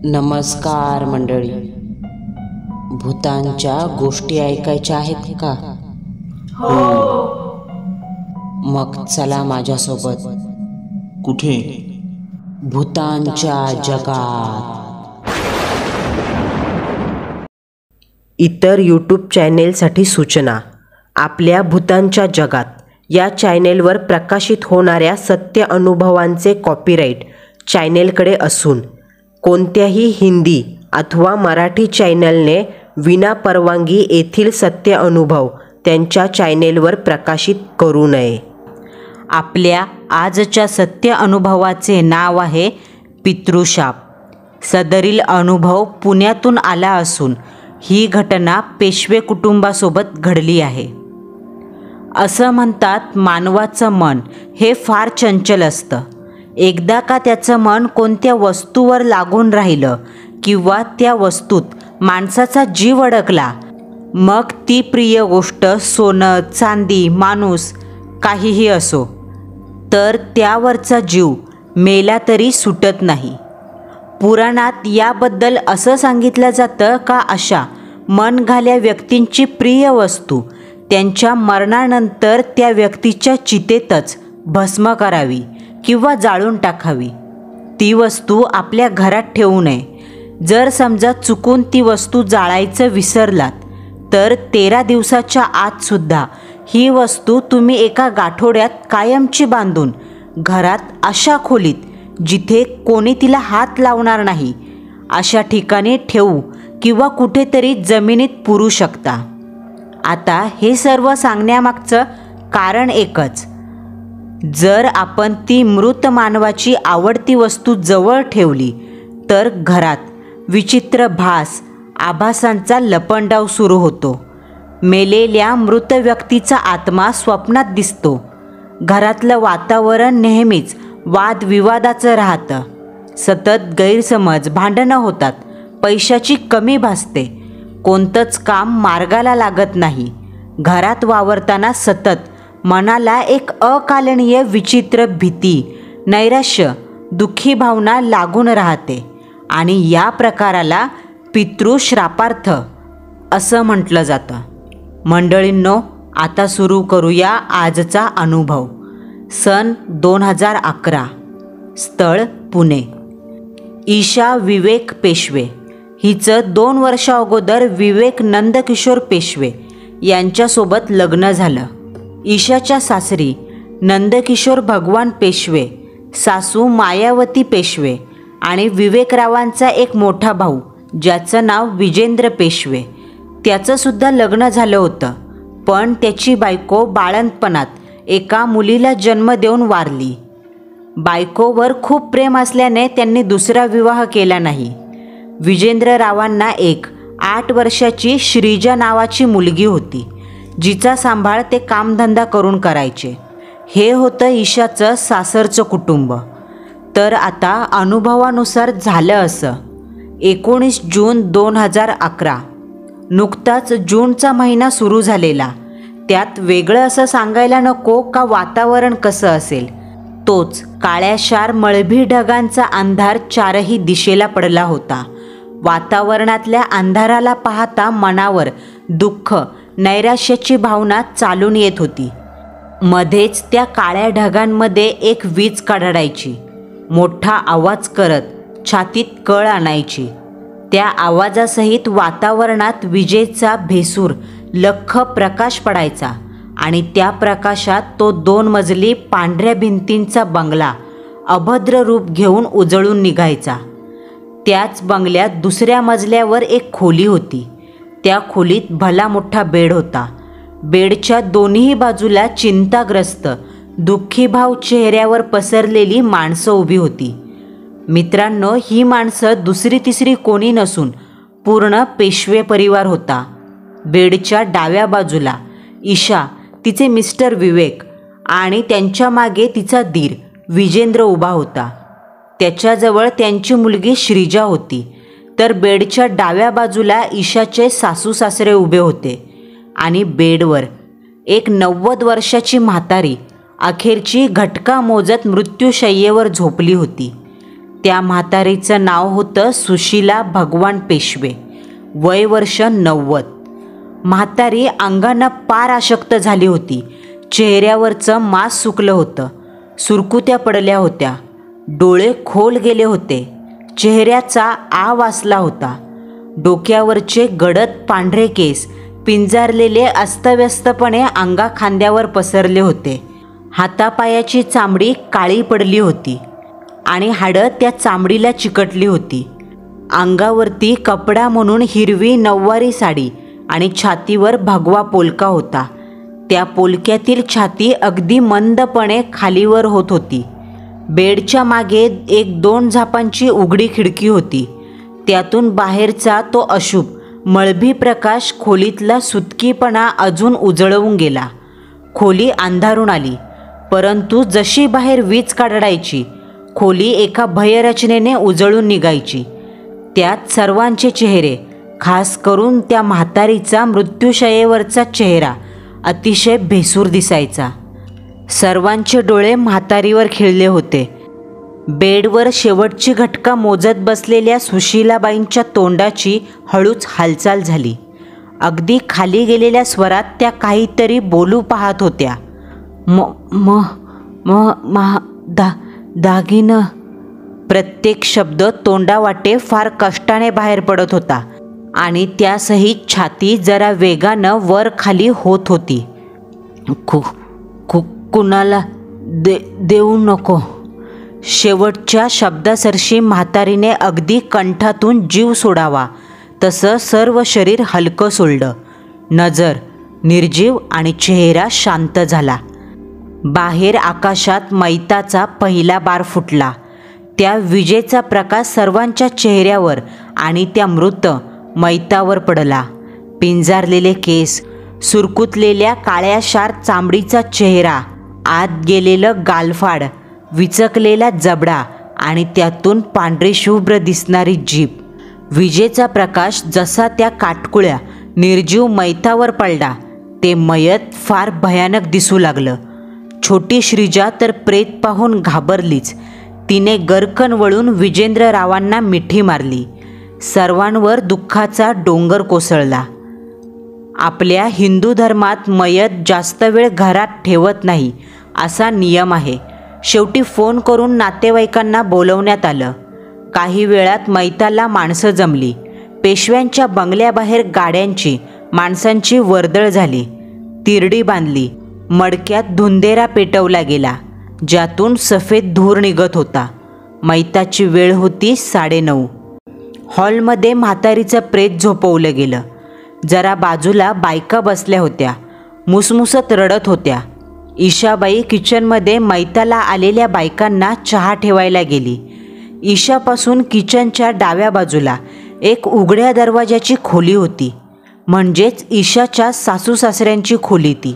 नमस्कार मंडळी. भूतांच्या गोष्टी ऐकायच्या आहेत का? मग चला माझ्यासोबत. कुठे? भूतांच्या जगात. इतर यूट्यूब चॅनेलसाठी सूचना. आपल्या भूतांच्या जगात या चॅनेलवर प्रकाशित होणाऱ्या सत्य अनुभवांचे कॉपीराईट चॅनेलकडे असून कोणत्याही हिंदी अथवा मराठी चॅनलने विना परवानगी येथील सत्य अनुभव त्यांच्या चॅनेलवर प्रकाशित करू नये. आपल्या आजच्या सत्य अनुभवाचे नाव आहे पितृशाप. सदरील अनुभव पुण्यातून आला असून ही घटना पेशवे कुटुंबासोबत घडली आहे. असं म्हणतात, मानवाचं मन हे फार चंचल असतं. एकदा का त्याचं मन कोणत्या वस्तूवर लागून राहिलं किंवा त्या वस्तूत माणसाचा जीव अडकला, मग ती प्रिय गोष्ट सोनं, चांदी, माणूस काहीही असो, तर त्यावरचा जीव मेला तरी सुटत नाही. पुराणात याबद्दल असं सांगितलं जातं का अशा मनघाल्या व्यक्तींची प्रिय वस्तू त्यांच्या मरणानंतर त्या व्यक्तीच्या चितेतच भस्म करावी किंवा जाळून टाकावी. ती वस्तू आपल्या घरात ठेवू नये. जर समजा चुकून ती वस्तू जाळायचं विसरलात तर 13 दिवसाच्या आतसुद्धा ही वस्तू तुम्ही एका गाठोड्यात कायमची बांधून घरात अशा खोलीत जिथे कोणी तिला हात लावणार नाही अशा ठिकाणी ठेवू किंवा कुठेतरी जमिनीत पुरू शकता. आता हे सर्व सांगण्यामागचं कारण एकच. जर आपण ती मृत मानवाची आवडती वस्तू जवळ ठेवली तर घरात विचित्र आभासांचा लपंडाव सुरू होतो. मेलेल्या मृत व्यक्तीचा आत्मा स्वप्नात दिसतो. घरातलं वातावरण नेहमीच वादविवादाचं राहतं. सतत गैरसमज, भांडणं होतात. पैशाची कमी भासते. कोणतंच काम मार्गाला लागत नाही. घरात वावरताना सतत मनाला एक अकालनीय विचित्र भीती, नैराश्य, दुःखी भावना लागून राहते आणि या प्रकाराला पितृश्रापार्थ असं म्हटलं जातं. मंडळींनो, आता सुरू करूया आजचा अनुभव. सन 2011. स्थळ पुणे. ईशा विवेक पेशवे हिचं 2 वर्षा अगोदर विवेक नंदकिशोर पेशवे यांच्यासोबत लग्न झालं. ईशाच्या सासरी नंदकिशोर भगवान पेशवे, सासू मायावती पेशवे आणि विवेकरावांचा एक मोठा भाऊ ज्याचं नाव विजेंद्र पेशवे. त्याचंसुद्धा लग्न झालं होतं, पण त्याची बायको बाळंतपणात एका मुलीला जन्म देऊन वारली. बायकोवर खूप प्रेम असल्याने त्यांनी दुसरा विवाह केला नाही. विजेंद्ररावांना एक 8 वर्षाची श्रीजा नावाची मुलगी होती, जिचा सांभाळ ते कामधंदा करून करायचे. हे होतं ईशाचं सासरचं कुटुंब. तर आता अनुभवानुसार झालं असं. 19 जून 2011. नुकताच जूनचा महिना सुरू झालेला. त्यात वेगळं असं सांगायला नको का वातावरण कसं असेल. तोच काळ्याशार मळभी ढगांचा अंधार 4ही दिशेला पडला होता. वातावरणातल्या अंधाराला पाहता मनावर दुःख, नैराश्याची भावना चालून येत होती. मध्येच त्या काळ्या ढगांमध्ये एक वीज कडाडायची. मोठा आवाज करत छातीत कळ आणायची. त्या आवाजासहित वातावरणात विजेचा भेसूर लख्ख प्रकाश पडायचा आणि त्या प्रकाशात तो 2 मजली पांढऱ्या भिंतींचा बंगला अभद्र रूप घेऊन उजळून निघायचा. त्याच बंगल्यात दुसऱ्या मजल्यावर एक खोली होती. त्या खोलीत भला मोठा बेड होता. बेडच्या दोन्ही बाजूला चिंताग्रस्त, दुःखीभाव चेहऱ्यावर पसरलेली माणसं उभी होती. मित्रांनो, ही माणसं दुसरी तिसरी कोणी नसून पूर्ण पेशवे परिवार होता. बेडच्या डाव्या बाजूला ईशा, तिचे मिस्टर विवेक आणि त्यांच्या मागे तिचा दीर विजेंद्र उभा होता. त्याच्याजवळ त्यांची मुलगी श्रीजा होती. तर बेडच्या डाव्या बाजूला ईशाचे सासू सासरे उभे होते आणि बेडवर एक 90 वर्षाची म्हातारी अखेरची घटका मोजत मृत्यूशय्येवर झोपली होती. त्या म्हातारीचं नाव होतं सुशीला भगवान पेशवे. वय वर्ष 90. म्हातारी अंगानं पार अशक्त झाली होती. चेहऱ्यावरचं मांस सुकलं होतं. सुरकुत्या पडल्या होत्या. डोळे खोल गेले होते. चेहऱ्याचा आ वासला होता. डोक्यावरचे गडद पांढरे केस पिंजारलेले अस्तव्यस्तपणे अंगाखांद्यावर पसरले होते. हातापायाची चामडी काळी पडली होती आणि हाडं त्या चामडीला चिकटली होती. अंगावरती कपडा म्हणून हिरवी नऊवारी साडी आणि छातीवर भगवा पोलका होता. त्या पोलक्यातील छाती अगदी मंदपणे खालीवर होत होती. बेडच्या मागे 1-2 झापांची उघडी खिडकी होती. त्यातून बाहेरचा तो अशुभ मळभी प्रकाश खोलीतला सुतकीपणा अजून उजळवून गेला. खोली अंधारून आली, परंतु जशी बाहेर वीज काढायची खोली एका भयरचनेने उजळून निघायची. त्यात सर्वांचे चेहरे, खास करून त्या म्हातारीचा मृत्यूशयेवरचा चेहरा अतिशय भेसूर दिसायचा. सर्वांचे डोळे म्हातारीवर खिळले होते. बेडवर शेवटची घटका मोजत बसलेल्या सुशीलाबाईंच्या तोंडाची हळूच हालचाल झाली. अगदी खाली गेलेल्या स्वरात त्या काहीतरी बोलू पाहत होत्या. दागिनं. प्रत्येक शब्द तोंडावाटे फार कष्टाने बाहेर पडत होता आणि त्यासहित छाती जरा वेगानं वर खाली होत होती. कुणाला देऊ नको. शेवटच्या शब्दासरशी म्हातारीने अगदी कंठातून जीव सोडावा तसं सर्व शरीर हलकं सोडलं. नजर निर्जीव आणि चेहरा शांत झाला. बाहेर आकाशात मैताचा पहिला बार फुटला. त्या विजेचा प्रकाश सर्वांच्या चेहऱ्यावर आणि त्या मृत मैतावर पडला. पिंजारलेले केस, सुरकुतलेल्या काळ्याशार चामडीचा चेहरा, आत गेलेलं गालफाड, विचकलेला जबडा आणि त्यातून पांढरी शुभ्र दिसणारी जीभ. विजेचा प्रकाश जसा त्या काटकुळ्या निर्जीव मैतावर पडला ते मयत फार भयानक दिसू लागलं. छोटी श्रीजा तर प्रेत पाहून घाबरलीच. तिने गरकन वळून विजेंद्ररावांना मिठी मारली. सर्वांवर दुःखाचा डोंगर कोसळला. आपल्या हिंदू धर्मात मयत जास्त वेळ घरात ठेवत नाही असा नियम आहे. शेवटी फोन करून नातेवाईकांना बोलवण्यात आलं. काही वेळात मैताला माणसं जमली. पेशव्यांच्या बंगल्याबाहेर गाड्यांची, माणसांची वर्दळ झाली. तिरडी बांधली. मडक्यात धुंदेरा पेटवला गेला, ज्यातून सफेद धूर निघत होता. मैताची वेळ होती 9:30. हॉलमध्ये म्हातारीचं प्रेत झोपवलं गेलं. जरा बाजूला बायका बसल्या होत्या. मुसमुसत रडत होत्या. ईशाबाई किचनमध्ये मैताला आलेल्या बायकांना चहा ठेवायला गेली. ईशापासून किचनच्या डाव्या बाजूला एक उघड्या दरवाजाची खोली होती, म्हणजेच ईशाच्या सासू सासऱ्यांची खोली ती.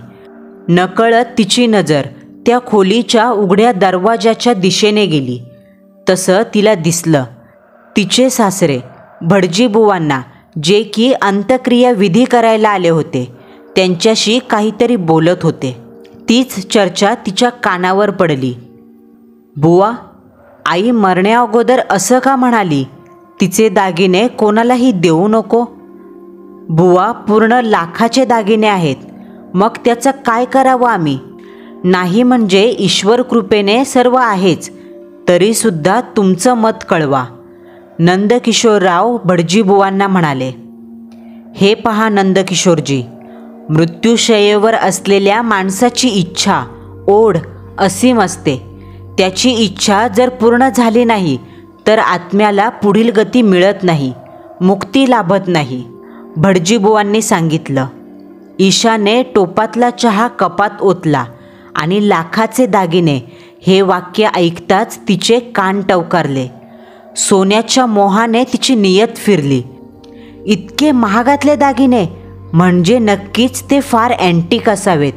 नकळत तिची नजर त्या खोलीच्या उघड्या दरवाजाच्या दिशेने गेली. तसं तिला दिसलं तिचे सासरे भटजीबुवांना, जे की अंत्यक्रिया विधी करायला आले होते, त्यांच्याशी काहीतरी बोलत होते. तीच चर्चा तिच्या कानावर पडली. बुवा, आई मरण्याअगोदर असं का म्हणाली, तिचे दागिने कोणालाही देऊ नको? बुवा, पूर्ण लाखाचे दागिने आहेत, मग त्याचं काय करावं आम्ही? नाही म्हणजे ईश्वर कृपेने सर्व आहेच, तरीसुद्धा तुमचं मत कळवा. नंदकिशोरराव भटजीबुवांना म्हणाले. हे पहा नंदकिशोरजी, मृत्यूशयेवर असलेल्या माणसाची इच्छा, ओढ असीम असते. त्याची इच्छा जर पूर्ण झाली नाही तर आत्म्याला पुढील गती मिळत नाही, मुक्ती लाभत नाही, भटजीबुवांनी सांगितलं. ईशाने टोपातला चहा कपात ओतला आणि लाखाचे दागिने हे वाक्य ऐकताच तिचे कान टवकारले. सोन्याच्या मोहाने तिची नियत फिरली. इतके महागातले दागिने म्हणजे नक्कीच ते फार अँटिक असावेत.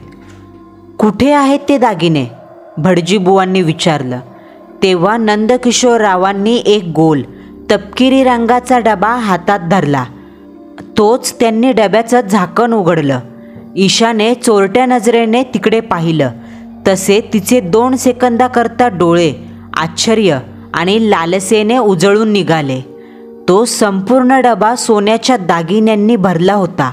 कुठे आहेत ते दागिने? भटजीबुवांनी विचारलं. तेव्हा नंदकिशोररावांनी एक गोल तपकिरी रंगाचा डबा हातात धरला. तोच त्यांनी डब्याचं झाकण उघडलं. ईशाने चोरट्या नजरेने तिकडे पाहिलं. तसे तिचे 2 सेकंदाकरता डोळे आश्चर्य आणि लालसेने उजळून निघाले. तो संपूर्ण डबा सोन्याच्या दागिन्यांनी भरला होता.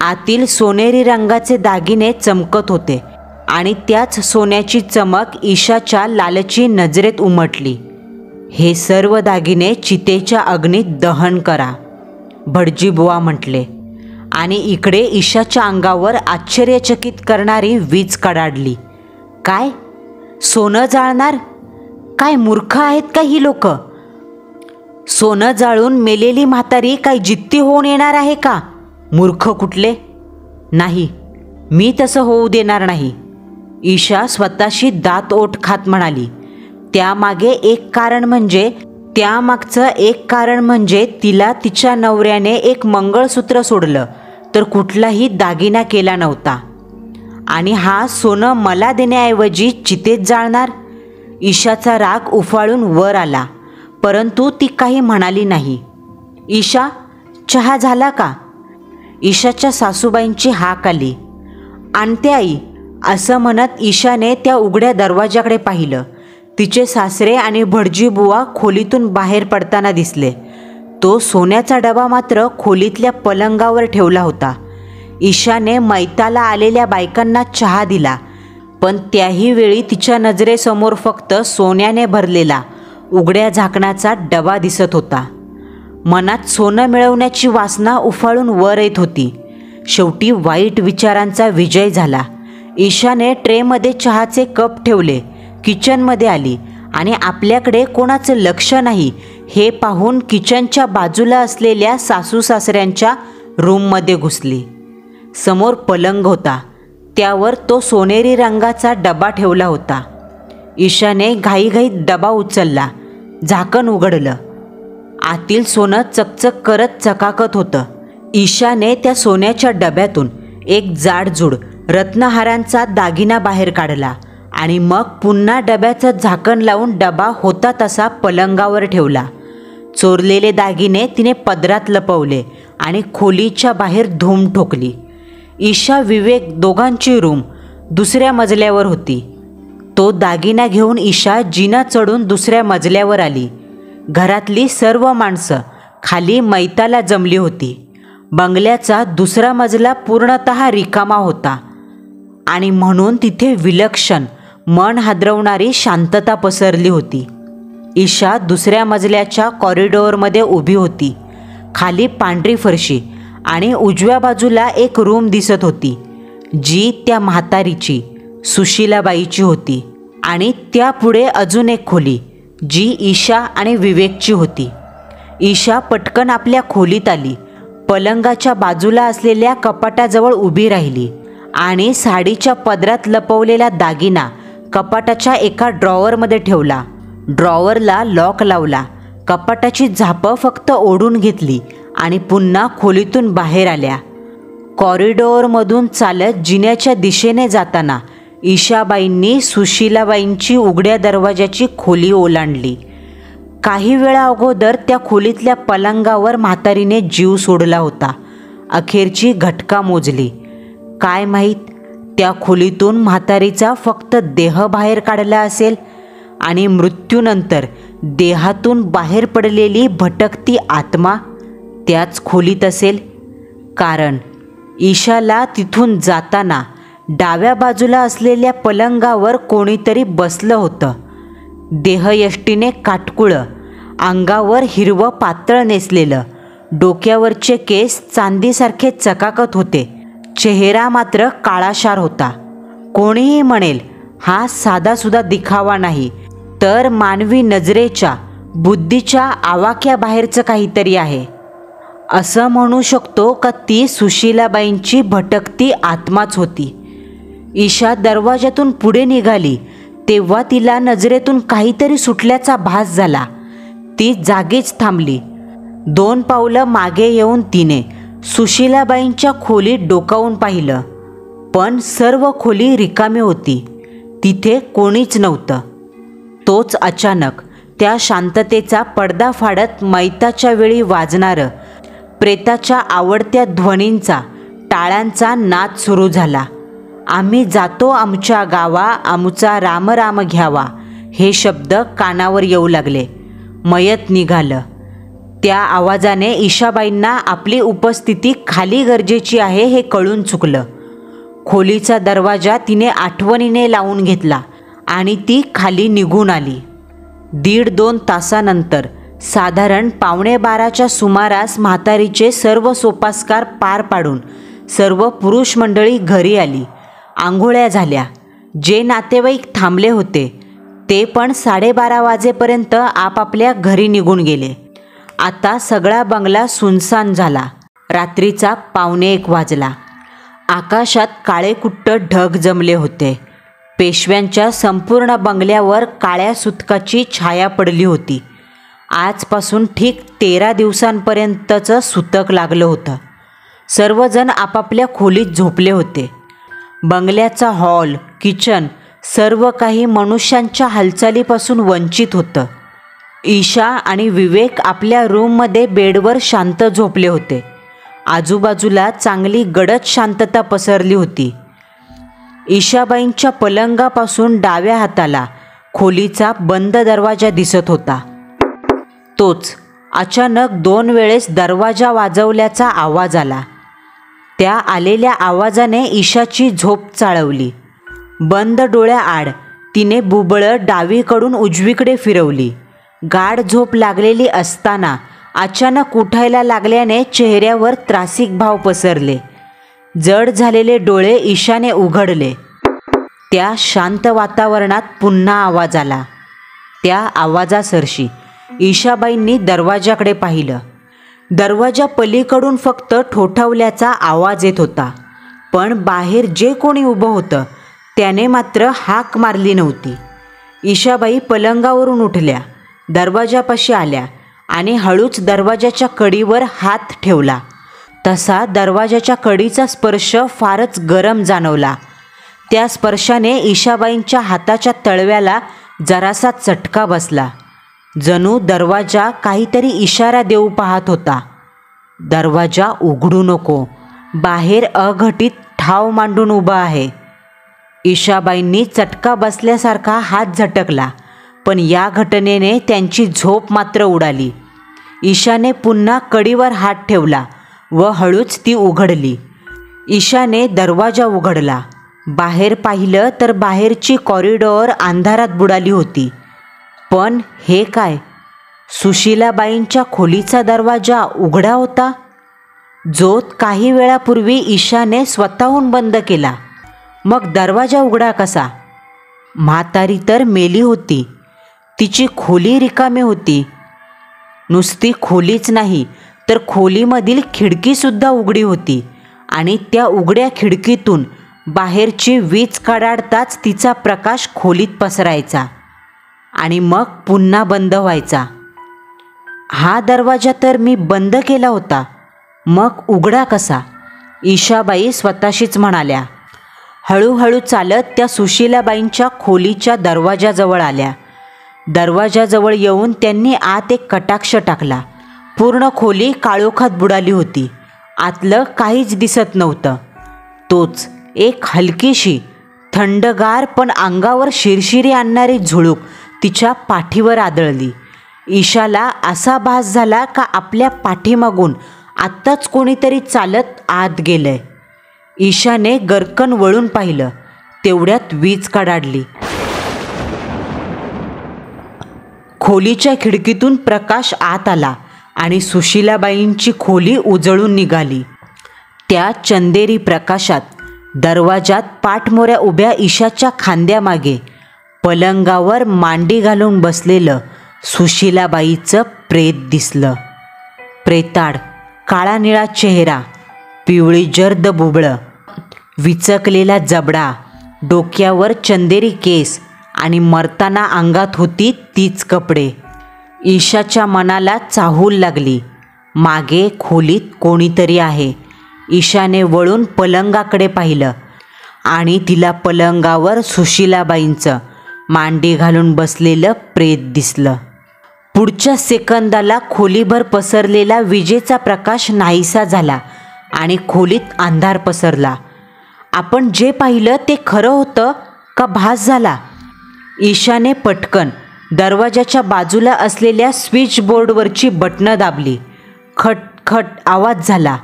आतील सोनेरी रंगाचे दागिने चमकत होते आणि त्याच सोन्याची चमक ईशाच्या लालची नजरेत उमटली. हे सर्व दागिने चितेच्या अग्नीत दहन करा, भटजीबुवा म्हटले. आणि इकडे ईशाच्या अंगावर आश्चर्यचकित करणारी वीज कडाडली. काय, सोनं जाळणार? काय मूर्ख आहेत का ही लोक? सोनं जाळून मेलेली म्हातारी काय जित्ती होऊन येणार आहे का? मूर्ख कुठले! नाही, मी तसं होऊ देणार नाही. ईशा स्वतःशी दात ओठ खात म्हणाली. त्यामागचं एक कारण म्हणजे तिला तिच्या नवऱ्याने एक मंगळसूत्र सोडलं तर कुठलाही दागिना केला नव्हता. आणि हा सोनं मला देण्याऐवजी चितेत जाळणार? ईशाचा राग उफाळून वर आला, परंतु ती काही म्हणाली नाही. ईशा, चहा झाला का? ईशाच्या सासूबाईंची हाक आली. आणते आई, असं म्हणत ईशाने त्या उघड्या दरवाजाकडे पाहिलं. तिचे सासरे आणि भटजीबुवा खोलीतून बाहेर पडताना दिसले. तो सोन्याचा डबा मात्र खोलीतल्या पलंगावर ठेवला होता. ईशाने मैताला आलेल्या बायकांना चहा दिला, पण त्याही वेळी तिच्या नजरेसमोर फक्त सोन्याने भरलेला उघड्या झाकणाचा डबा दिसत होता. मनात सोनं मिळवण्याची वासना उफाळून वर येत होती. शेवटी वाईट विचारांचा विजय झाला. ईशाने ट्रेमध्ये चहाचे कप ठेवले, किचनमध्ये आली आणि आपल्याकडे कोणाचं लक्ष नाही हे पाहून किचनच्या बाजूला असलेल्या सासू सासऱ्यांच्या रूममध्ये घुसली. समोर पलंग होता, त्यावर तो सोनेरी रंगाचा डबा ठेवला होता. ईशाने घाईघाईत डबा उचलला, झाकण उघडलं. आतील सोनं चकचक करत चकाकत होतं. ईशाने त्या सोन्याच्या डब्यातून एक जाडजूड रत्नहारांचा दागिना बाहेर काढला आणि मग पुन्हा डब्याचं झाकण लावून डबा होता तसा पलंगावर ठेवला. चोरलेले दागिने तिने पदरात लपवले आणि खोलीच्या बाहेर धूम ठोकली. ईशा विवेक दोघांची रूम दुसऱ्या मजल्यावर होती. तो दागिना घेऊन ईशा जिना चढून दुसऱ्या मजल्यावर आली. घरातली सर्व माणसं खाली मैताला जमली होती. बंगल्याचा दुसरा मजला पूर्णतः रिकामा होता आणि म्हणून तिथे विलक्षण मन हादरवणारी शांतता पसरली होती. ईशा दुसऱ्या मजल्याच्या कॉरिडॉरमध्ये उभी होती. खाली पांढरी फरशी आणि उजव्या बाजूला एक रूम दिसत होती, जी त्या म्हातारीची सुशीलाबाईची होती. आणि त्यापुढे अजून एक खोली, जी ईशा आणि विवेकची होती. ईशा पटकन आपल्या खोलीत आली. पलंगाच्या बाजूला असलेल्या कपाटाजवळ उभी राहिली आणि साडीच्या पदरात लपवलेला दागिना कपाटाच्या एका ड्रॉवरमध्ये ठेवला. ड्रॉवरला लॉक लावला. कपाटाची झापं फक्त ओढून घेतली आणि पुन्हा खोलीतून बाहेर आल्या. कॉरिडॉरमधून चालत जिन्याच्या दिशेने जाताना ईशाबाईंनी सुशीलाबाईंची उघड्या दरवाजाची खोली ओलांडली. काही वेळा अगोदर त्या खोलीतल्या पलंगावर म्हातारीने जीव सोडला होता. अखेरची घटका मोजली. काय माहीत, त्या खोलीतून म्हातारीचा फक्त देह बाहेर काढला असेल आणि मृत्यूनंतर देहातून बाहेर पडलेली भटकती आत्मा त्याच खोलीत असेल. कारण ईशाला तिथून जाताना डाव्या बाजूला असलेल्या पलंगावर कोणीतरी बसलं होतं. देहयष्टीने काटकुळं, अंगावर हिरवं पातळ नेसलेलं, डोक्यावरचे केस चांदीसारखे चकाकत होते. चेहरा मात्र काळाशार होता. कोणीही म्हणेल हा साधासुधा दिखावा नाही, तर मानवी नजरेच्या बुद्धीच्या आवाक्याबाहेरचं काहीतरी आहे. असं म्हणू शकतो का ती सुशीलाबाईंची भटकती आत्माच होती. ईशा दरवाजातून पुढे निघाली तेव्हा तिला नजरेतून काहीतरी सुटल्याचा भास झाला. ती जागीच थांबली. 2 पावलं मागे येऊन तिने सुशीलाबाईंच्या खोलीत डोकावून पाहिलं, पण सर्व खोली रिकामी होती. तिथे कोणीच नव्हतं. तोच अचानक त्या शांततेचा पडदा फाडत मैताच्या वेळी वाजणारं प्रेताच्या आवडत्या ध्वनींचा, टाळ्यांचा नाद सुरू झाला. आम्ही जातो आमच्या गावा, आमचा राम राम घ्यावा. हे शब्द कानावर येऊ लागले. मयत निघालं. त्या आवाजाने ईशाबाईंना आपली उपस्थिती खाली गरजेची आहे हे कळून चुकलं. खोलीचा दरवाजा तिने आठवणीने लावून घेतला आणि ती खाली निघून आली. 1.5-2 तासानंतर साधारण 11:15च्या सुमारास म्हातारीचे सर्व सोपास्कार पार पाडून सर्व पुरुष मंडळी घरी आली. आंघोळ्या झाल्या. जे नातेवाईक थांबले होते ते पण 12:30 वाजेपर्यंत आपापल्या घरी निघून गेले. आता सगळा बंगला सुनसान झाला. रात्रीचा 1:45 वाजला. आकाशात काळेकुट्ट ढग जमले होते. पेशव्यांच्या संपूर्ण बंगल्यावर काळ्या सुतकाची छाया पडली होती. आजपासून ठीक 13 दिवसांपर्यंतचं सुतक लागलं होतं. सर्वजण आपापल्या खोलीत झोपले होते. बंगल्याचा हॉल, किचन सर्व काही मनुष्यांच्या हालचालीपासून वंचित होतं. ईशा आणि विवेक आपल्या रूममध्ये बेडवर शांत झोपले होते. आजूबाजूला चांगली गडद शांतता पसरली होती. ईशाबाईंच्या पलंगापासून डाव्या हाताला खोलीचा बंद दरवाजा दिसत होता. तोच अचानक 2 वेळेस दरवाजा वाजवल्याचा आवाज आला. त्या आलेल्या आवाजाने ईशाची झोप चाळवली. बंद डोळ्याआड तिने बुबळं डावीकडून उजवीकडे फिरवली. गाढ झोप लागलेली असताना अचानक उठायला लागल्याने चेहऱ्यावर त्रासिक भाव पसरले. जड झालेले डोळे ईशाने उघडले. त्या शांत वातावरणात पुन्हा आवाज आला. त्या आवाजासरशी ईशाबाईंनी दरवाजाकडे पाहिलं. दरवाजा पलीकडून फक्त ठोठावल्याचा आवाज येत होता, पण बाहेर जे कोणी उभं होतं त्याने मात्र हाक मारली नव्हती. ईशाबाई पलंगावरून उठल्या, दरवाजापाशी आल्या आणि हळूच दरवाजाच्या कडीवर हात ठेवला. तसा दरवाजाच्या कडीचा स्पर्श फारच गरम जाणवला. त्या स्पर्शाने ईशाबाईंच्या हाताच्या तळव्याला जरासा चटका बसला. जणू दरवाजा काहीतरी इशारा देऊ पाहत होता. दरवाजा उघडू नको, बाहेर अघटित ठाव मांडून उभा आहे. ईशाबाईंनी चटका बसल्यासारखा हात झटकला, पण या घटनेने त्यांची झोप मात्र उडाली. ईशाने पुन्हा कडीवर हात ठेवला व हळूच ती उघडली. ईशाने दरवाजा उघडला. बाहेर पाहिलं तर बाहेरची कॉरिडॉर अंधारात बुडाली होती. पण हे काय? सुशीलाबाईंच्या खोलीचा दरवाजा उघडा होता, जो काही वेळापूर्वी ईशाने स्वतःहून बंद केला. मग दरवाजा उघडा कसा? म्हातारी तर मेली होती. तिची खोली रिकामी होती. नुसती खोलीच नाही तर खोलीमधील खिडकीसुद्धा उघडी होती आणि त्या उघड्या खिडकीतून बाहेरची वीज कडाडताच तिचा प्रकाश खोलीत पसरायचा आणि मग पुन्हा बंद व्हायचा. हा दरवाजा तर मी बंद केला होता, मग उघडा कसा? ईशाबाई स्वतःशीच म्हणाल्या. हळूहळू चालत त्या सुशीलाबाईंच्या खोलीच्या दरवाजाजवळ आल्या. दरवाजाजवळ येऊन त्यांनी आत एक कटाक्ष टाकला. पूर्ण खोली काळोखात बुडाली होती. आतलं काहीच दिसत नव्हतं. तोच एक हलकीशी थंडगार पण अंगावर शिरशिरी आणणारी झुळूक तिच्या पाठीवर आदळली. ईशाला असा भास झाला का आपल्या पाठीमागून आत्ताच कोणीतरी चालत आत गेलंय. ईशाने गरकन वळून पाहिलं. तेवढ्यात वीज कडाडली. खोलीच्या खिडकीतून प्रकाश आत आला आणि सुशीलाबाईंची खोली उजळून निघाली. त्या चंदेरी प्रकाशात दरवाजात पाठमोऱ्या उभ्या ईशाच्या खांद्यामागे पलंगावर मांडी घालून बसलेलं सुशीलाबाईचं प्रेत दिसलं. प्रेताड काळा निळा चेहरा, पिवळी जर्द बुबळं, विचकलेला जबडा, डोक्यावर चंदेरी केस आणि मरताना अंगात होती तीच कपडे. ईशाच्या मनाला चाहूल लागली. मागे खोलीत कोणीतरी आहे. ईशाने वळून पलंगाकडे पाहिलं आणि तिला पलंगावर सुशीलाबाईंचं मांडी घालून बसलेलं प्रेत दिसलं. पुढच्या सेकंदाला खोलीभर पसरलेला विजेचा प्रकाश नाहीसा झाला आणि खोलीत अंधार पसरला. आपण जे पाहिलं ते खरं होतं का भास झाला? ईशाने पटकन दरवाजाच्या बाजूला असलेल्या स्विचबोर्डवरची बटणं दाबली. खट खट आवाज झाला.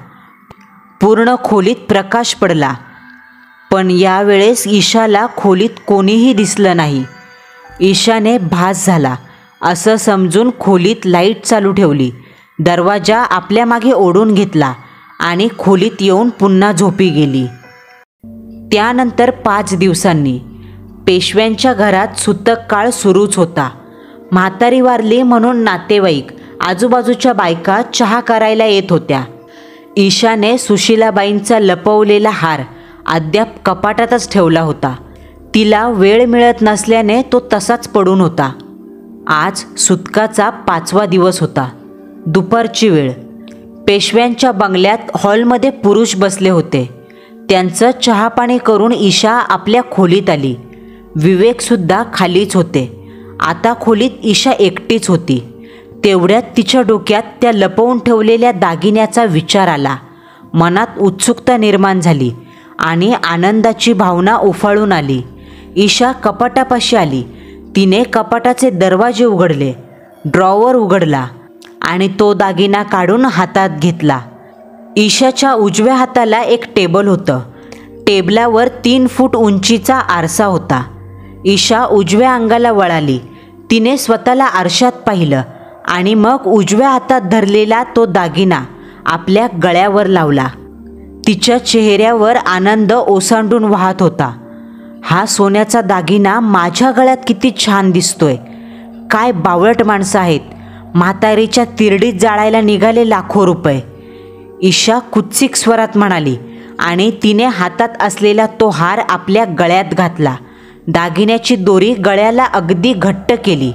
पूर्ण खोलीत प्रकाश पडला. पण यावेळेस ईशाला खोलीत कोणीही दिसलं नाही. ईशाने भास झाला असं समजून खोलीत लाईट चालू ठेवली. दरवाजा आपल्या मागे ओढून घेतला आणि खोलीत येऊन पुन्हा झोपी गेली. त्यानंतर 5 दिवसांनी पेशव्यांच्या घरात सूतक काळ सुरूच होता. म्हातारी वारली म्हणून नातेवाईक, आजूबाजूच्या बायका चहा करायला येत होत्या. ईशाने सुशीलाबाईंचा लपवलेला हार अद्याप कपाटातच ठेवला होता. तिला वेळ मिळत नसल्याने तो तसाच पडून होता. आज सुतकाचा 5वा दिवस होता. दुपारची वेळ. पेशव्यांच्या बंगल्यात हॉलमध्ये पुरुष बसले होते. त्यांचं चहापाणी करून ईशा आपल्या खोलीत आली. विवेकसुद्धा खालीच होते. आता खोलीत ईशा एकटीच होती. तेवढ्यात तिच्या डोक्यात त्या लपवून ठेवलेल्या दागिन्याचा विचार आला. मनात उत्सुकता निर्माण झाली आणि आनंदाची भावना उफाळून आली. ईशा कपाटापाशी आली. तिने कपाटाचे दरवाजे उघडले, ड्रॉवर उघडला आणि तो दागिना काढून हातात घेतला. ईशाच्या उजव्या हाताला एक टेबल होतं. टेबलावर 3 फूट उंचीचा आरसा होता. ईशा उजव्या अंगाला वळाली. तिने स्वतःला आरशात पाहिलं आणि मग उजव्या हातात धरलेला तो दागिना आपल्या गळ्यावर लावला. तिच्या चेहऱ्यावर आनंद ओसांडून वाहत होता. हा सोन्याचा दागिना माझ्या गळ्यात किती छान दिसतोय. काय बावळट माणसं आहेत. म्हातारीच्या तिरडीत जाळायला निघाले लाखो रुपये. ईशा कुत्सिक स्वरात म्हणाली आणि तिने हातात असलेला तो हार आपल्या गळ्यात घातला. दागिन्याची दोरी गळ्याला अगदी घट्ट केली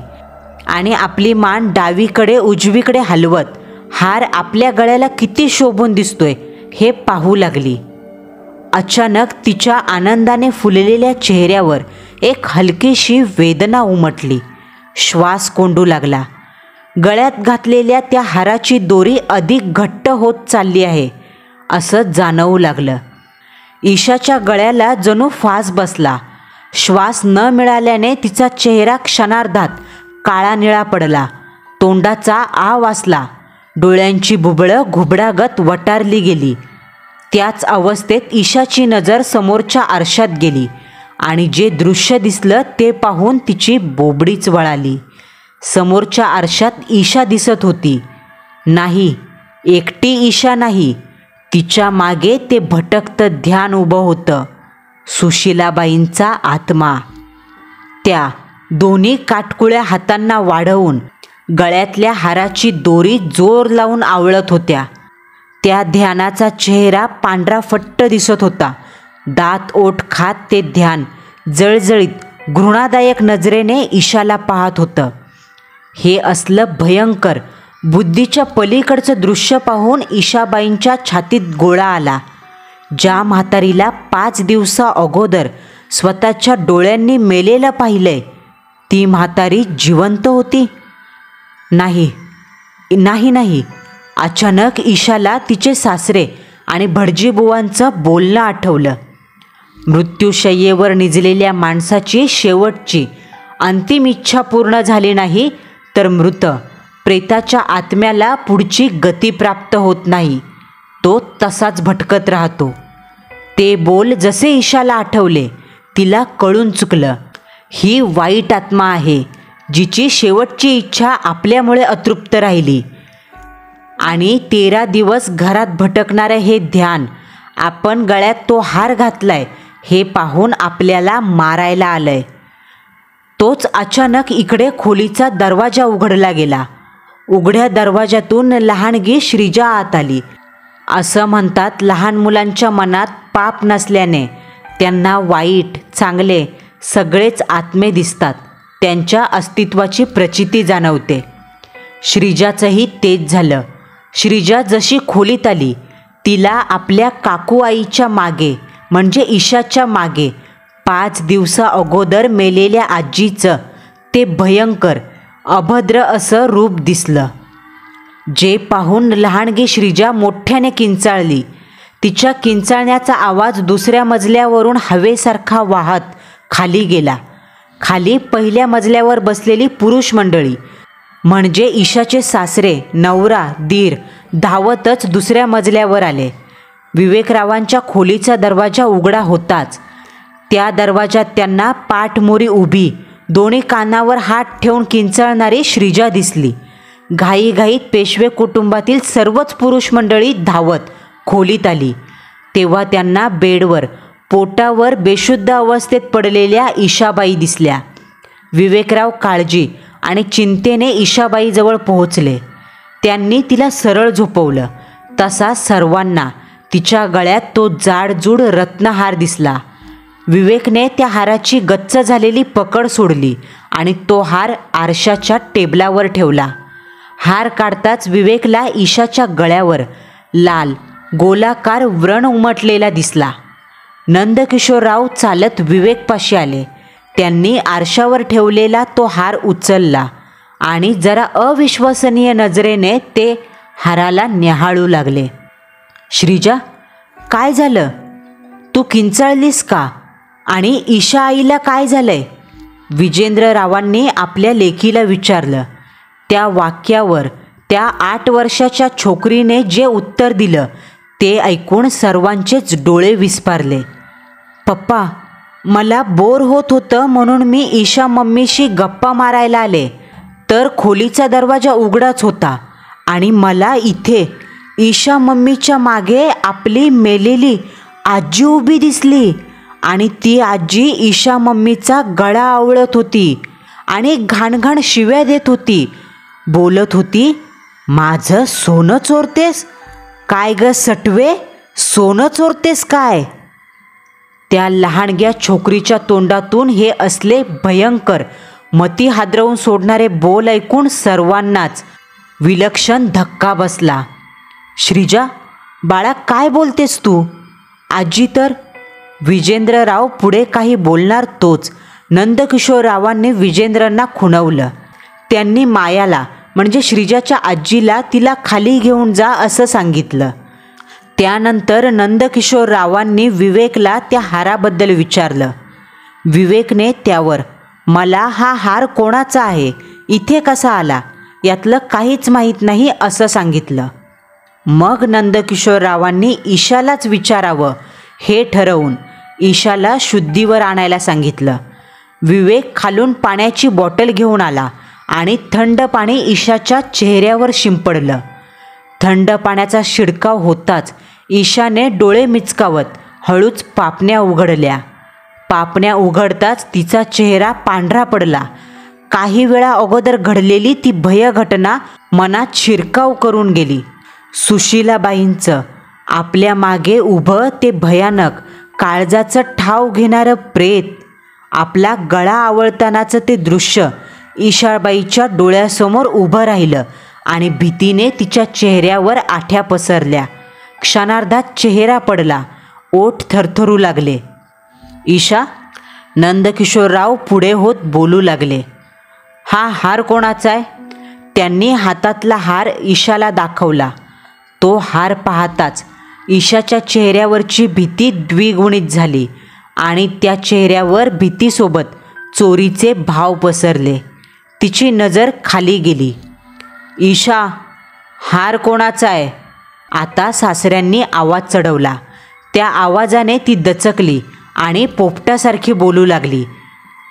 आणि आपली मान डावीकडे उजवीकडे हलवत हार आपल्या गळ्याला किती शोभून दिसतोय हे पाहू लागली. अचानक तिच्या आनंदाने फुललेल्या चेहऱ्यावर एक हलकीशी वेदना उमटली. श्वास कोंडू लागला. गळ्यात घातलेल्या त्या हाराची दोरी अधिक घट्ट होत चालली आहे असं जाणवू लागलं. ईशाच्या गळ्याला जणू फास बसला. श्वास न मिळाल्याने तिचा चेहरा क्षणार्धात काळा निळा पडला. तोंडाचा आ वासला. डोळ्यांची बुबळं घुबडागत वटारली गेली. त्याच अवस्थेत ईशाची नजर समोरच्या आरशात गेली आणि जे दृश्य दिसलं ते पाहून तिची बोबडीच वळाली. समोरच्या आरशात ईशा दिसत होती. नाही, एकटी ईशा नाही. तिच्या मागे ते भटकतं ध्यान उभं होतं. सुशीलाबाईंचा आत्मा. त्या दोन्ही काटकुळ्या हातांना वाढवून गळ्यातल्या हाराची दोरी जोर लावून आवळत होत्या. त्या ध्यानाचा चेहरा पांढरा फट्ट दिसत होता. दात ओठ खात ते ध्यान जळजळीत घृणादायक नजरेने ईशाला पाहत होतं. हे असलं भयंकर, बुद्धीच्या पलीकडचं दृश्य पाहून ईशाबाईंच्या छातीत गोळा आला. ज्या म्हातारीला 5 दिवसा अगोदर स्वतःच्या डोळ्यांनी मेलेलं पाहिलंय, ती म्हातारी जिवंत होती? नाही नाही नाही. अचानक ईशाला तिचे सासरे आणि भटजीबुवांचं बोलणं आठवलं. मृत्यूशय्येवर निजलेल्या माणसाची शेवटची अंतिम इच्छा पूर्ण झाली नाही तर मृत प्रेताच्या आत्म्याला पुढची गती प्राप्त होत नाही. तो तसाच भटकत राहतो. ते बोल जसे ईशाला आठवले तिला कळून चुकलं. ही वाईट आत्मा आहे जिची शेवटची इच्छा आपल्यामुळे अतृप्त राहिली. आणि 13 दिवस घरात भटकणारे हे ध्यान, आपण गळ्यात तो हार घातलाय हे पाहून आपल्याला मारायला आलंय. तोच अचानक इकडे खोलीचा दरवाजा उघडला गेला. उघड्या दरवाजातून लहानगी श्रीजा आत आली. असं म्हणतात, लहान मुलांच्या मनात पाप नसल्याने त्यांना वाईट चांगले सगळेच आत्मे दिसतात. त्यांच्या अस्तित्वाची प्रचिती जाणवते. श्रीजाचंही तेच झालं. श्रीजा जशी खोलीत आली, तिला आपल्या काकू आईच्या मागे म्हणजे ईशाच्या मागे 5 दिवसा अगोदर मेलेल्या आजीचं ते भयंकर अभद्र असं रूप दिसलं. जे पाहून लहानगी श्रीजा मोठ्याने किंचाळली. तिच्या किंचाळण्याचा आवाज दुसऱ्या मजल्यावरून हवेसारखा वाहत खाली गेला. खाली पहिल्या मजल्यावर बसलेली पुरुष मंडळी म्हणजे ईशाचे सासरे, नवरा, दीर धावतच दुसऱ्या मजल्यावर आले. विवेकरावांच्या खोलीचा दरवाजा उघडा होताच त्या दरवाजात त्यांना पाठमोरी उभी, दोन्ही कानावर हात ठेवून किंचाळणारी श्रीजा दिसली. घाईघाईत पेशवे कुटुंबातील सर्वच पुरुष मंडळी धावत खोलीत आली. तेव्हा त्यांना बेडवर पोटावर बेशुद्ध अवस्थेत पडलेल्या ईशाबाई दिसल्या. विवेकराव काळजी आणि चिंतेने ईशाबाईजवळ पोहोचले. त्यांनी तिला सरळ झोपवलं. तसा सर्वांना तिच्या गळ्यात तो जाडजूड रत्नहार दिसला. विवेकने त्या हाराची गच्च झालेली पकड सोडली आणि तो हार आरशाच्या टेबलावर ठेवला. हार काढताच विवेकला ईशाच्या गळ्यावर लाल गोलाकार व्रण उमटलेला दिसला. नंदकिशोरराव चालत विवेकपाशी आले. त्यांनी आरशावर ठेवलेला तो हार उचलला आणि जरा अविश्वसनीय नजरेने ते हाराला न्याहाळू लागले. श्रीजा, काय झालं? तू किंचाळलीस का? आणि ईशा आईला काय झालंय? विजेंद्ररावांनी आपल्या लेकीला विचारलं. त्या वाक्यावर त्या 8 वर्षाच्या छोकरीने जे उत्तर दिलं ते ऐकून सर्वांचेच डोळे विस्फारले. पप्पा, मला बोर होत होतं म्हणून मी ईशा मम्मीशी गप्पा मारायला आले, तर खोलीचा दरवाजा उघडाच होता आणि मला इथे ईशा मम्मीच्या मागे आपली मेलेली आजी उभी दिसली आणि ती आजी ईशा मम्मीचा गळा आवळत होती आणि घाणघाण शिव्या देत होती. बोलत होती, माझं सोनं चोरतेस काय ग सटवे? सोनं चोरतेस काय? त्या लहानग्या छोकरीच्या तोंडातून हे असले भयंकर मती हादरवून सोडणारे बोल ऐकून सर्वांनाच विलक्षण धक्का बसला. श्रीजा, बाळा, काय बोलतेस तू? आजी तर. विजेंद्रराव पुढे काही बोलणार तोच नंदकिशोररावांनी विजेंद्रांना खुणवलं. त्यांनी मायाला म्हणजे श्रीजाच्या आजीला तिला खाली घेऊन जा असं सांगितलं. त्यानंतर नंदकिशोररावांनी विवेकला त्या हाराबद्दल विचारलं. विवेकने त्यावर मला हा हार कोणाचा आहे, इथे कसा आला, यातलं काहीच माहीत नाही असं सांगितलं. मग नंदकिशोररावांनी ईशालाच विचारावं हे ठरवून ईशाला शुद्धीवर आणायला सांगितलं. विवेक खालून पाण्याची बॉटल घेऊन आला आणि थंड पाणी ईशाच्या चेहऱ्यावर शिंपडलं. थंड पाण्याचा शिडकाव होताच ईशाने डोळे मिचकावत हळूच पापण्या उघडल्या. पापण्या उघडताच तिचा चेहरा पांढरा पडला. काही वेळा अगोदर घडलेली ती भयघटना मनात शिरकाव करून गेली. सुशीलाबाईंचं आपल्या मागे उभं ते भयानक काळजाचं ठाव घेणारं प्रेत, आपला गळा आवळतानाचं ते दृश्य ईशाबाईच्या डोळ्यासमोर उभं राहिलं आणि भीतीने तिच्या चेहऱ्यावर आठ्या पसरल्या. क्षणार्धात चेहरा पडला, ओठ थरथरू लागले. ईशा, नंदकिशोरराव पुढे होत बोलू लागले. हा हार कोणाचा आहे? त्यांनी हातातला हार ईशाला दाखवला. तो हार पाहताच ईशाच्या चेहऱ्यावरची भीती द्विगुणित झाली आणि त्या चेहऱ्यावर भीतीसोबत चोरीचे भाव पसरले. तिची नजर खाली गेली. ईशा, हार कोणाचा आहे? आता सासऱ्यांनी आवाज चढवला. त्या आवाजाने ती दचकली आणि पोपटासारखी बोलू लागली.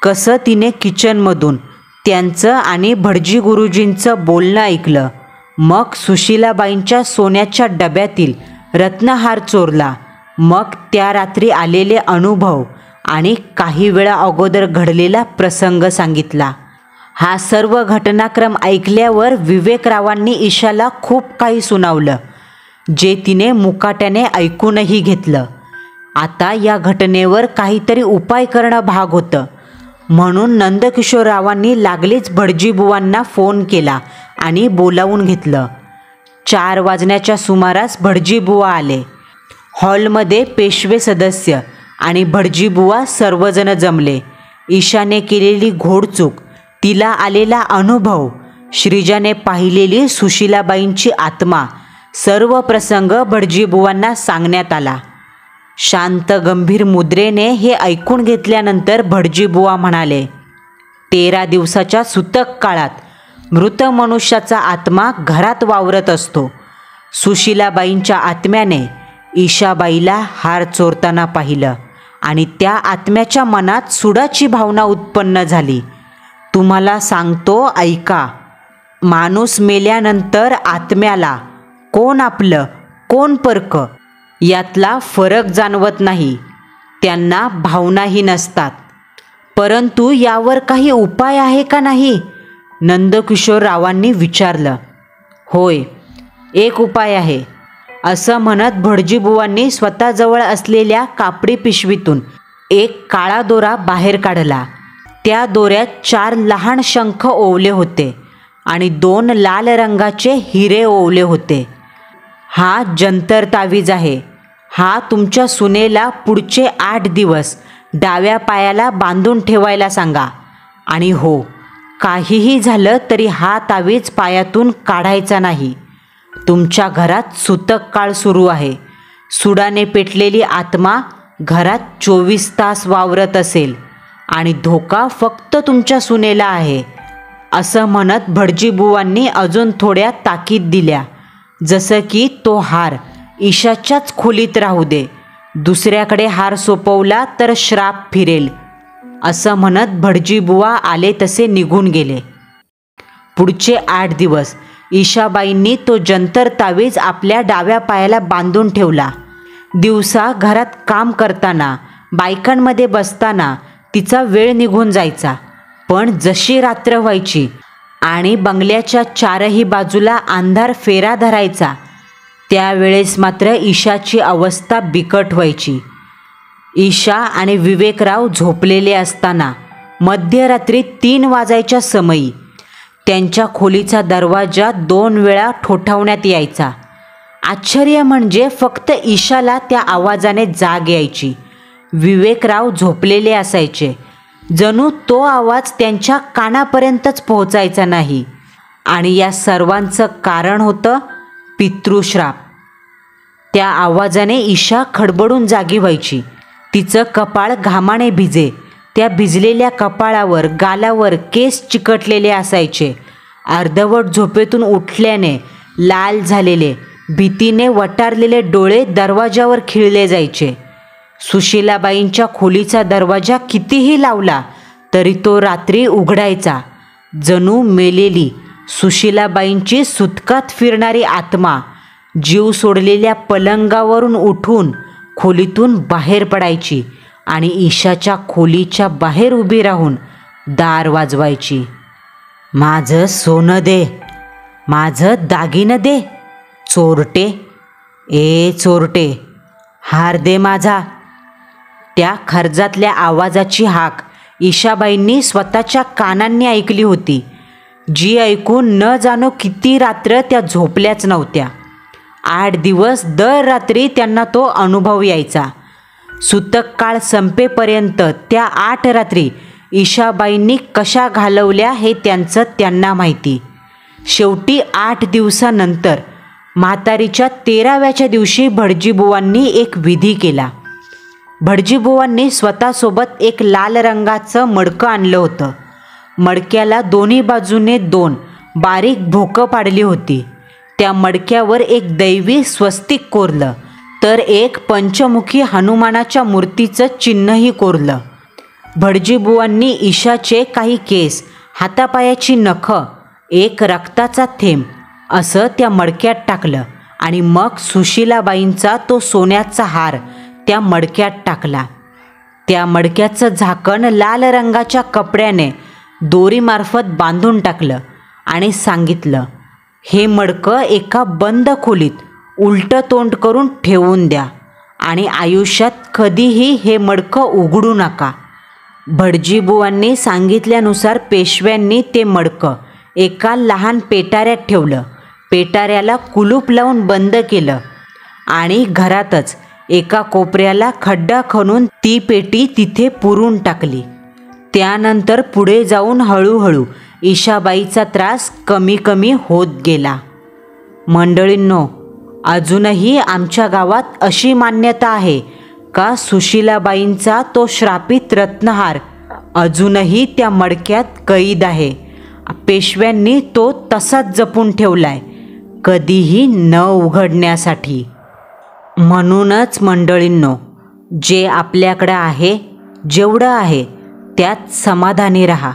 कसं तिने किचनमधून त्यांचं आणि भटजी गुरुजींचं बोलणं ऐकलं. मग सुशीलाबाईंच्या सोन्याच्या डब्यातील रत्नहार चोरला. मग त्या रात्री आलेले अनुभव आणि काही वेळा अगोदर घडलेला प्रसंग सांगितला. हा सर्व घटनाक्रम ऐकल्यावर विवेकरावांनी ईशाला खूप काही सुनावलं, जे तिने मुकाट्याने ऐकूनही घेतलं. आता या घटनेवर काहीतरी उपाय करणं भाग होतं. म्हणून नंदकिशोररावांनी लागलीच भटजीबुवांना फोन केला आणि बोलावून घेतलं. 4 वाजण्याच्या सुमारास भटजीबुवा आले. हॉलमध्ये पेशवे सदस्य आणि भटजीबुवा सर्वजण जमले. ईशाने केलेली घोडचूक, तिला आलेला अनुभव, श्रीजाने पाहिलेली सुशीलाबाईंची आत्मा, सर्व प्रसंग भटजीबुवांना सांगण्यात आला. शांत गंभीर मुद्रेने हे ऐकून घेतल्यानंतर भटजीबुवा म्हणाले, 13 दिवसाच्या सूतक काळात मृत मनुष्याचा आत्मा घरात वावरत असतो. सुशीलाबाईंच्या आत्म्याने ईशाबाईला हार चोरताना पाहिलं आणि त्या आत्म्याच्या मनात सुडाची भावना उत्पन्न झाली. तुम्हाला सांगतो ऐका. माणूस मेल्यानंतर आत्म्याला कोण आपलं कोण परक यातला फरक जाणवत नाही. त्यांना भावनाही नसतात. परंतु यावर काही उपाय आहे का नाही? नंदकिशोररावांनी विचारलं. होय, एक उपाय आहे, असं म्हणत भटजीबुवांनी स्वतःजवळ असलेल्या कापडी पिशवीतून एक काळा दोरा बाहेर काढला. त्या दोऱ्यात 4 लहान शंख ओवले होते आणि 2 लाल रंगाचे हिरे ओवले होते. हा जंतर तावीज आहे. हा तुमच्या सुनेला पुढचे 8 दिवस डाव्या पायाला बांधून ठेवायला सांगा. आणि हो, काहीही झालं तरी हा तावीज पायातून काढायचा नाही. तुमच्या घरात सूतक काळ सुरू आहे. सुडाने पेटलेली आत्मा घरात 24 तास वावरत असेल आणि धोका फक्त तुमच्या सुनेला आहे. असं म्हणत भटजीबुवांनी अजून थोड्या ताकीद दिल्या, जसं की तो हार ईशाच्याच खोलीत राहू दे, दुसऱ्याकडे हार सोपवला तर श्राप फिरेल. असं म्हणत भटजीबुवा आले तसे निघून गेले. पुढचे 8 दिवस ईशाबाईंनी तो जंतर तावीज आपल्या डाव्या पायाला बांधून ठेवला. दिवसा घरात काम करताना, बायकांमध्ये बसताना तिचा वेळ निघून जायचा. पण जशी रात्र व्हायची आणि बंगल्याच्या 4ही बाजूला अंधार फेरा धरायचा, त्यावेळेस मात्र ईशाची अवस्था बिकट व्हायची. ईशा आणि विवेकराव झोपलेले असताना मध्यरात्री 3 वाजायच्या समयी त्यांच्या खोलीचा दरवाजा 2 वेळा ठोठावण्यात यायचा. आश्चर्य म्हणजे फक्त ईशाला त्या आवाजाने जाग यायची. विवेकराव झोपलेले असायचे. जणू तो आवाज त्यांच्या कानापर्यंतच पोहोचायचा नाही. आणि या सर्वांचं कारण होतं पितृश्राप. त्या आवाजाने ईशा खडबडून जागी व्हायची. तिचं कपाळ घामाने भिजे. त्या भिजलेल्या कपाळावर, गालावर केस चिकटलेले असायचे. अर्धवट झोपेतून उठल्याने लाल झालेले, भीतीने वटारलेले डोळे दरवाजावर खिळले जायचे. सुशीलाबाईंच्या खोलीचा दरवाजा कितीही लावला तरी तो रात्री उघडायचा. जणू मेलेली सुशीलाबाईंची सुतकात फिरणारी आत्मा जीव सोडलेल्या पलंगावरून उठून खोलीतून बाहेर पडायची आणि ईशाच्या खोलीच्या बाहेर उभी राहून दार वाजवायची. माझं सोनं दे, माझं दागिनं दे, चोरटे, ए चोरटे, हार दे माझा. त्या खर्जातल्या आवाजाची हाक ईशाबाईंनी स्वतःच्या कानांनी ऐकली होती, जी ऐकून न जाणो किती रात्र त्या झोपल्याच नव्हत्या. 8 दिवस दर रात्री त्यांना तो अनुभव यायचा. सूतक काळ संपेपर्यंत त्या 8 रात्री ईशाबाईंनी कशा घालवल्या हे त्यांचं त्यांना माहिती. शेवटी 8 दिवसानंतर म्हातारीच्या 13व्याच्या दिवशी भटजीबुवांनी एक विधी केला. भटजीबुवांनी स्वतःसोबत एक लाल रंगाचं मडकं आणलं होतं. मडक्याला दोन्ही बाजूने 2 बारीक भोकं पाडली होती. त्या मडक्यावर एक दैवी स्वस्तिक कोरलं तर एक पंचमुखी हनुमानाच्या मूर्तीचं चिन्हही कोरलं. भटजीबुवांनी ईशाचे काही केस, हातापायाची नखं, एक रक्ताचा थेंब असं त्या मडक्यात टाकलं आणि मग सुशीलाबाईंचा तो सोन्याचा हार त्या मडक्यात टाकला. त्या मडक्याचं झाकण लाल रंगाच्या कपड्याने दोरीमार्फत बांधून टाकलं आणि सांगितलं, हे मडकं एका बंद खोलीत उलटं तोंड करून ठेवून द्या आणि आयुष्यात कधीही हे मडकं उघडू नका. भटजीबुवांनी सांगितल्यानुसार पेशव्यांनी ते मडकं एका लहान पेटाऱ्यात ठेवलं. पेटाऱ्याला कुलूप लावून बंद केलं आणि घरातच एका कोपऱ्याला खड्डा खणून ती पेटी तिथे पुरून टाकली. त्यानंतर पुढे जाऊन हळूहळू ईशाबाईचा त्रास कमी कमी होत गेला. मंडळींनो, अजूनही आमच्या गावात अशी मान्यता आहे का सुशीलाबाईंचा तो श्रापित रत्नहार अजूनही त्या मडक्यात कैद आहे. पेशव्यांनी तो तसाच जपून ठेवलाय, कधीही न उघडण्यासाठी. म्हणूनच मंडळींनो, जे आपल्याकडं आहे, जेवढं आहे त्यात समाधानी राहा.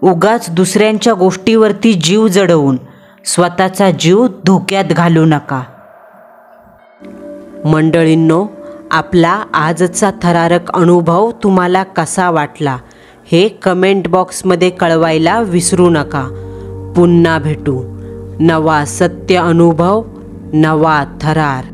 उगाच दुसऱ्यांच्या गोष्टीवरती जीव जडवून स्वतःचा जीव धोक्यात घालू नका. मंडळींनो, आपला आजचा थरारक अनुभव तुम्हाला कसा वाटला हे कमेंट बॉक्समध्ये कळवायला विसरू नका. पुन्हा भेटू. नवा सत्य अनुभव, नवा थरार.